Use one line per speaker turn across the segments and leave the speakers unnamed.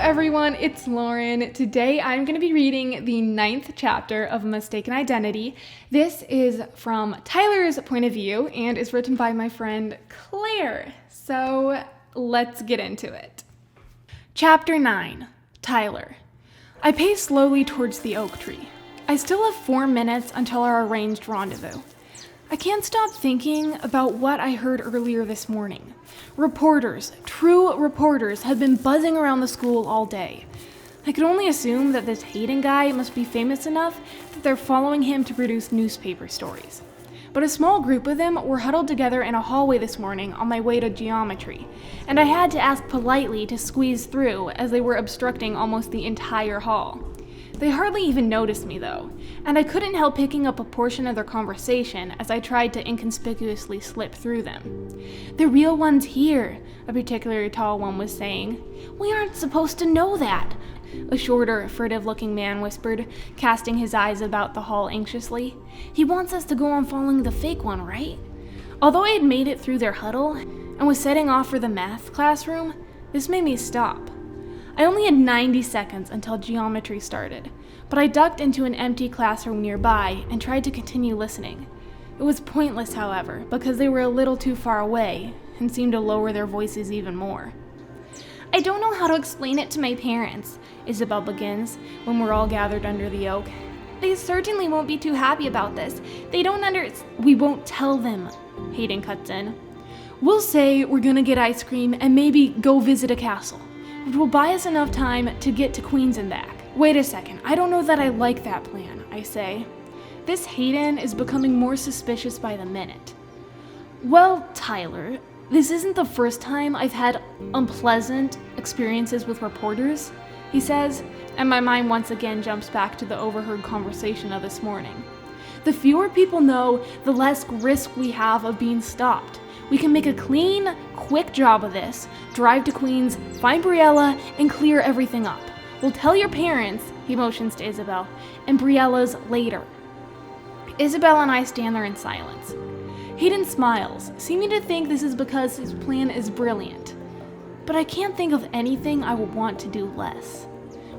everyone, it's Lauren. Today I'm going to be reading the 9th chapter of Mistaken Identity. This is from Tyler's point of view and is written by my friend Claire. So let's get into it. Chapter 9, Tyler. I pace slowly towards the oak tree. I still have 4 minutes until our arranged rendezvous. I can't stop thinking about what I heard earlier this morning. Reporters, true reporters, have been buzzing around the school all day. I could only assume that this Hayden guy must be famous enough that they're following him to produce newspaper stories. But a small group of them were huddled together in a hallway this morning on my way to geometry, and I had to ask politely to squeeze through as they were obstructing almost the entire hall. They hardly even noticed me though, and I couldn't help picking up a portion of their conversation as I tried to inconspicuously slip through them. "The real one's here," a particularly tall one was saying. "We aren't supposed to know that," a shorter, furtive-looking man whispered, casting his eyes about the hall anxiously. "He wants us to go on following the fake one, right?" Although I had made it through their huddle and was setting off for the math classroom, this made me stop. I only had 90 seconds until geometry started, but I ducked into an empty classroom nearby and tried to continue listening. It was pointless, however, because they were a little too far away and seemed to lower their voices even more. "I don't know how to explain it to my parents," Isabelle begins when we're all gathered under the oak. "They certainly won't be too happy about this. They don't We won't tell them," Hayden cuts in. "We'll say we're gonna get ice cream and maybe go visit a castle. It will buy us enough time to get to Queens and back." "Wait a second, I don't know that I like that plan," I say. This Hayden is becoming more suspicious by the minute. "Well, Tyler, this isn't the first time I've had unpleasant experiences with reporters," he says, and my mind once again jumps back to the overheard conversation of this morning. "The fewer people know, the less risk we have of being stopped. We can make a clean, quick job of this, drive to Queens, find Briella, and clear everything up. We'll tell your parents," he motions to Isabelle, "and Briella's later." Isabelle and I stand there in silence. Hayden smiles, seeming to think this is because his plan is brilliant. But I can't think of anything I would want to do less.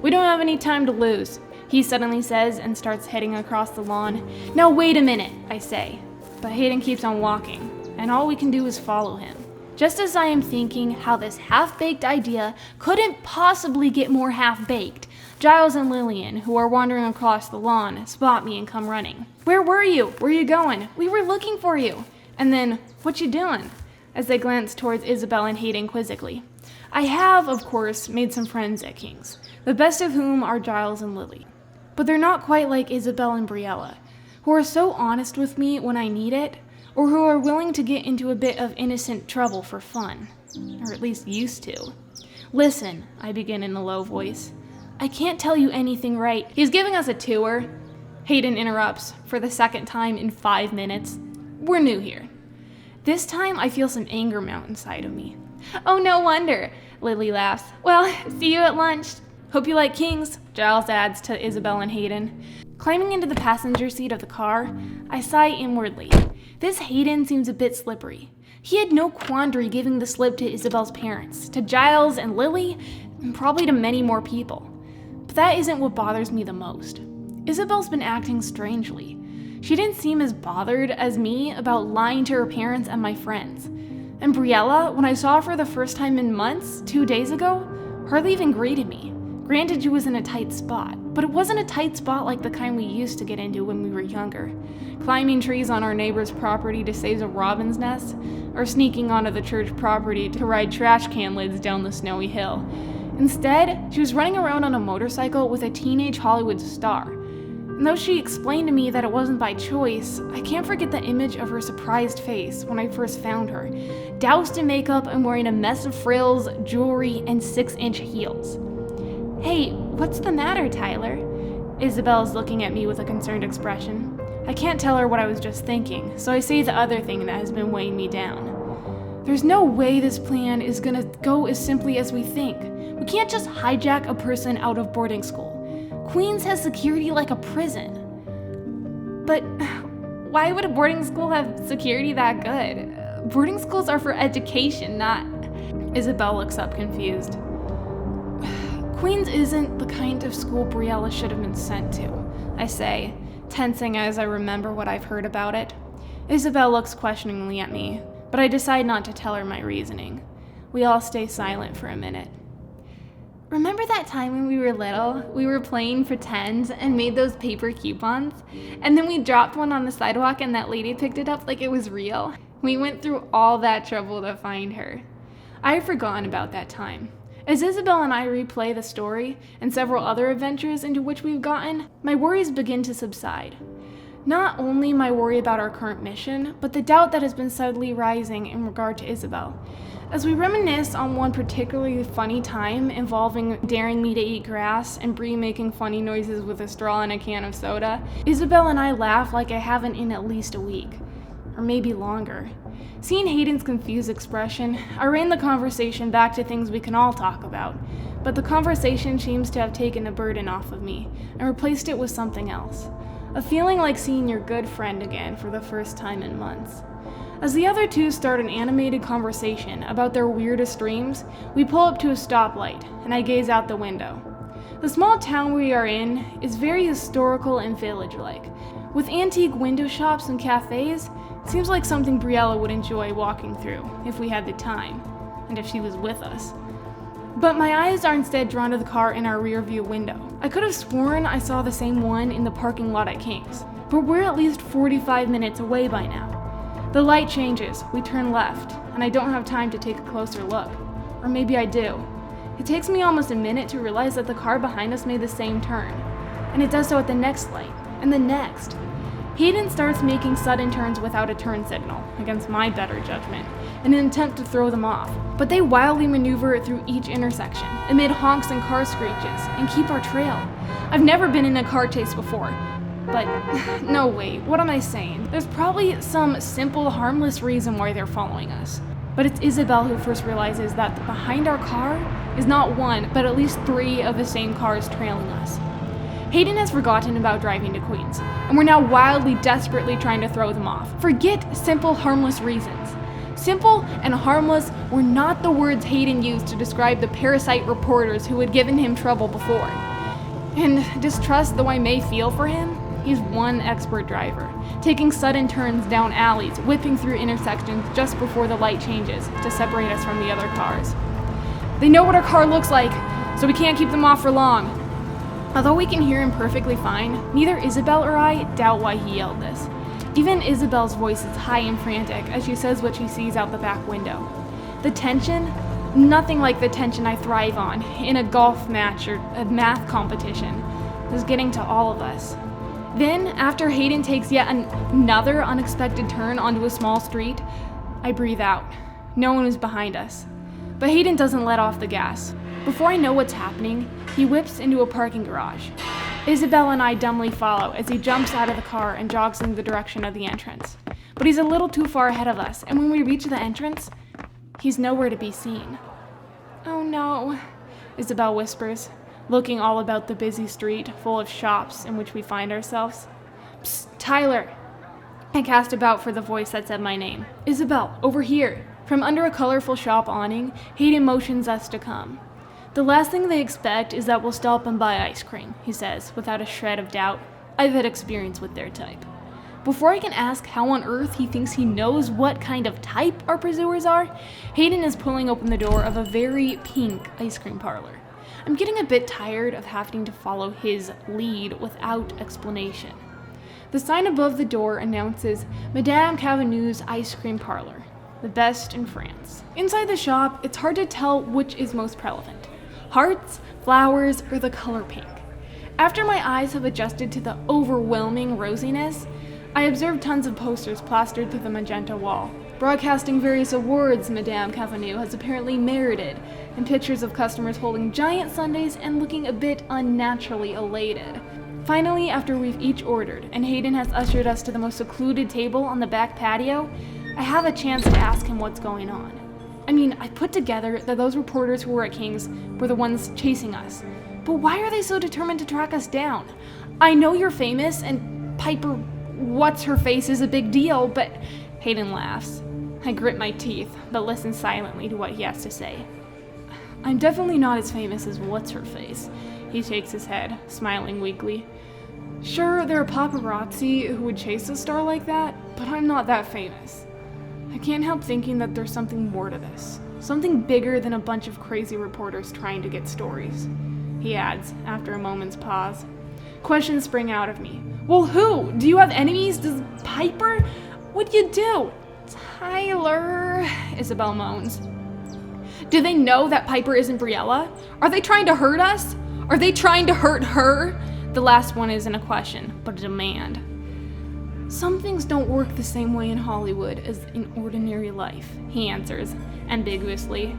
"We don't have any time to lose," he suddenly says and starts heading across the lawn. "Now wait a minute," I say, but Hayden keeps on walking, and all we can do is follow him. Just as I am thinking how this half-baked idea couldn't possibly get more half-baked, Giles and Lillian, who are wandering across the lawn, spot me and come running. "Where were you? Where are you going? We were looking for you." And then, "What you doing?" as they glance towards Isabelle and Hayden quizzically. I have, of course, made some friends at King's, the best of whom are Giles and Lily. But they're not quite like Isabelle and Briella, who are so honest with me when I need it, or who are willing to get into a bit of innocent trouble for fun, or at least used to. "Listen," I begin in a low voice. "I can't tell you anything right." "He's giving us a tour," Hayden interrupts for the second time in 5 minutes. "We're new here." This time I feel some anger mount inside of me. "Oh, no wonder," Lily laughs. "Well, see you at lunch." "Hope you like King's," Giles adds to Isabelle and Hayden. Climbing into the passenger seat of the car, I sigh inwardly. This Hayden seems a bit slippery. He had no quandary giving the slip to Isabelle's parents, to Giles and Lily, and probably to many more people. But that isn't what bothers me the most. Isabelle's been acting strangely. She didn't seem as bothered as me about lying to her parents and my friends. And Briella, when I saw her for the first time in months, 2 days ago, hardly even greeted me. Granted, she was in a tight spot, but it wasn't a tight spot like the kind we used to get into when we were younger. Climbing trees on our neighbor's property to save a robin's nest, or sneaking onto the church property to ride trash can lids down the snowy hill. Instead, she was running around on a motorcycle with a teenage Hollywood star. And though she explained to me that it wasn't by choice, I can't forget the image of her surprised face when I first found her, doused in makeup and wearing a mess of frills, jewelry, and 6-inch heels. "Hey, what's the matter, Tyler?" Isabelle is looking at me with a concerned expression. I can't tell her what I was just thinking, so I say the other thing that has been weighing me down. "There's no way this plan is gonna go as simply as we think. We can't just hijack a person out of boarding school. Queens has security like a prison." "But why would a boarding school have security that good? Boarding schools are for education, not..." Isabelle looks up confused. Queens isn't the kind of school Briella should have been sent to, I say, tensing as I remember what I've heard about it. Isabelle looks questioningly at me, but I decide not to tell her my reasoning. We all stay silent for a minute. Remember that time when we were little, we were playing pretend and made those paper coupons? And then we dropped one on the sidewalk and that lady picked it up like it was real? We went through all that trouble to find her. I had forgotten about that time. As Isabelle and I replay the story and several other adventures into which we've gotten, my worries begin to subside. Not only my worry about our current mission, but the doubt that has been subtly rising in regard to Isabelle. As we reminisce on one particularly funny time involving daring me to eat grass and Bree making funny noises with a straw and a can of soda, Isabelle and I laugh like I haven't in at least a week, or maybe longer. Seeing Hayden's confused expression, I ran the conversation back to things we can all talk about, but the conversation seems to have taken a burden off of me and replaced it with something else. A feeling like seeing your good friend again for the first time in months. As the other two start an animated conversation about their weirdest dreams, we pull up to a stoplight, and I gaze out the window. The small town we are in is very historical and village-like. With antique window shops and cafes, it seems like something Briella would enjoy walking through, if we had the time, and if she was with us. But my eyes are instead drawn to the car in our rear view window. I could have sworn I saw the same one in the parking lot at King's, but we're at least 45 minutes away by now. The light changes, we turn left, and I don't have time to take a closer look. Or maybe I do. It takes me almost a minute to realize that the car behind us made the same turn, and it does so at the next light, and the next. Hayden starts making sudden turns without a turn signal, against my better judgment, in an attempt to throw them off. But they wildly maneuver through each intersection, amid honks and car screeches, and keep our trail. I've never been in a car chase before. But, no wait, what am I saying? There's probably some simple, harmless reason why they're following us. But it's Isabelle who first realizes that behind our car is not one, but at least 3 of the same cars trailing us. Hayden has forgotten about driving to Queens, and we're now wildly, desperately trying to throw them off. Forget simple, harmless reasons. Simple and harmless were not the words Hayden used to describe the parasite reporters who had given him trouble before. And distrust though I may feel for him, he's one expert driver, taking sudden turns down alleys, whipping through intersections just before the light changes to separate us from the other cars. They know what our car looks like, so we can't keep them off for long. Although we can hear him perfectly fine, neither Isabelle or I doubt why he yelled this. Even Isabelle's voice is high and frantic as she says what she sees out the back window. The tension? Nothing like the tension I thrive on in a golf match or a math competition is getting to all of us. Then, after Hayden takes yet another unexpected turn onto a small street, I breathe out. No one is behind us. But Hayden doesn't let off the gas. Before I know what's happening, he whips into a parking garage. Isabelle and I dumbly follow as he jumps out of the car and jogs in the direction of the entrance. But he's a little too far ahead of us, and when we reach the entrance, he's nowhere to be seen. "Oh no," Isabelle whispers, looking all about the busy street full of shops in which we find ourselves. "Psst, Tyler!" I cast about for the voice that said my name. "Isabelle, over here!" From under a colorful shop awning, Hayden motions us to come. "The last thing they expect is that we'll stop and buy ice cream," he says, without a shred of doubt. I've had experience with their type. Before I can ask how on earth he thinks he knows what kind of type our pursuers are, Hayden is pulling open the door of a very pink ice cream parlor. I'm getting a bit tired of having to follow his lead without explanation. The sign above the door announces Madame Cavenoux's Ice Cream Parlor, the best in France. Inside the shop, it's hard to tell which is most prevalent: hearts, flowers, or the color pink. After my eyes have adjusted to the overwhelming rosiness, I observe tons of posters plastered to the magenta wall, broadcasting various awards Madame Cavenoux has apparently merited, and pictures of customers holding giant sundaes and looking a bit unnaturally elated. Finally, after we've each ordered, and Hayden has ushered us to the most secluded table on the back patio, I have a chance to ask him what's going on. I mean, I put together that those reporters who were at King's were the ones chasing us, but why are they so determined to track us down? I know you're famous, and Piper What's-Her-Face is a big deal, but... Hayden laughs. I grit my teeth, but listen silently to what he has to say. I'm definitely not as famous as what's-her-face. He shakes his head, smiling weakly. Sure, there are paparazzi who would chase a star like that, but I'm not that famous. I can't help thinking that there's something more to this. Something bigger than a bunch of crazy reporters trying to get stories. He adds, after a moment's pause. Questions spring out of me. Well, who? Do you have enemies? Does Piper? What'd you do? Tyler, Isabelle moans. Do they know that Piper isn't Briella? Are they trying to hurt us? Are they trying to hurt her? The last one isn't a question, but a demand. Some things don't work the same way in Hollywood as in ordinary life, he answers, ambiguously.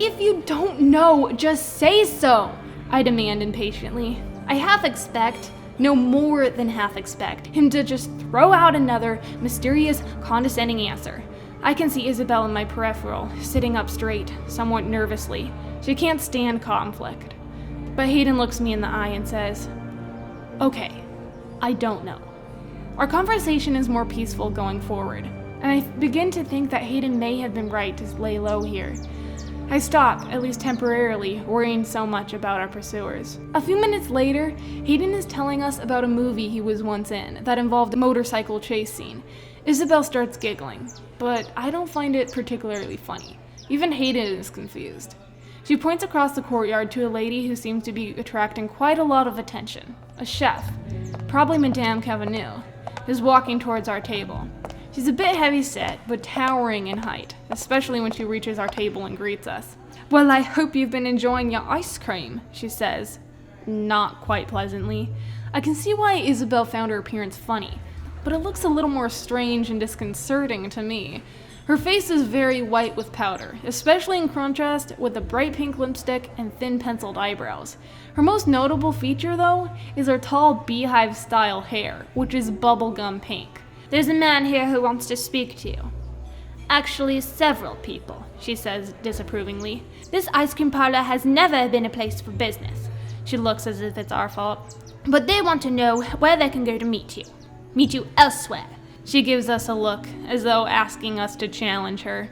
If you don't know, just say so, I demand impatiently. I half expect, no more than half expect, him to just throw out another mysterious, condescending answer. I can see Isabelle in my peripheral, sitting up straight, somewhat nervously. She can't stand conflict. But Hayden looks me in the eye and says, okay, I don't know. Our conversation is more peaceful going forward, and I begin to think that Hayden may have been right to lay low here. I stop, at least temporarily, worrying so much about our pursuers. A few minutes later, Hayden is telling us about a movie he was once in that involved a motorcycle chase scene. Isabelle starts giggling, but I don't find it particularly funny. Even Hayden is confused. She points across the courtyard to a lady who seems to be attracting quite a lot of attention. A chef, probably Madame Cavanu, is walking towards our table. She's a bit heavy-set, but towering in height, especially when she reaches our table and greets us. Well, I hope you've been enjoying your ice cream, she says, not quite pleasantly. I can see why Isabelle found her appearance funny, but it looks a little more strange and disconcerting to me. Her face is very white with powder, especially in contrast with the bright pink lipstick and thin penciled eyebrows. Her most notable feature, though, is her tall beehive-style hair, which is bubblegum pink. There's a man here who wants to speak to you. Actually, several people, she says disapprovingly. This ice cream parlor has never been a place for business. She looks as if it's our fault. But they want to know where they can go to meet you. Meet you elsewhere. She gives us a look, as though asking us to challenge her.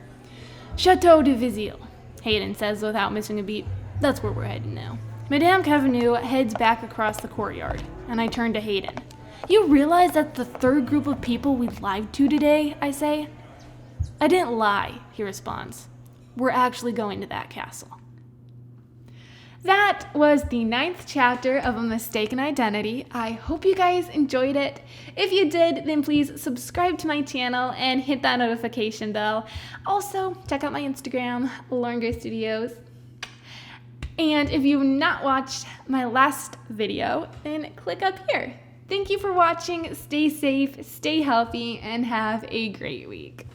Chateau de Vizille, Hayden says without missing a beat. That's where we're heading now. Madame Cavanu heads back across the courtyard, and I turn to Hayden. You realize that's the third group of people we lied to today, I say. I didn't lie, he responds. We're actually going to that castle. That was the 9th chapter of A Mistaken Identity. I hope you guys enjoyed it. If you did, then please subscribe to my channel and hit that notification bell. Also, check out my Instagram, Longer Studios. And if you've not watched my last video, then click up here. Thank you for watching. Stay safe, stay healthy, and have a great week.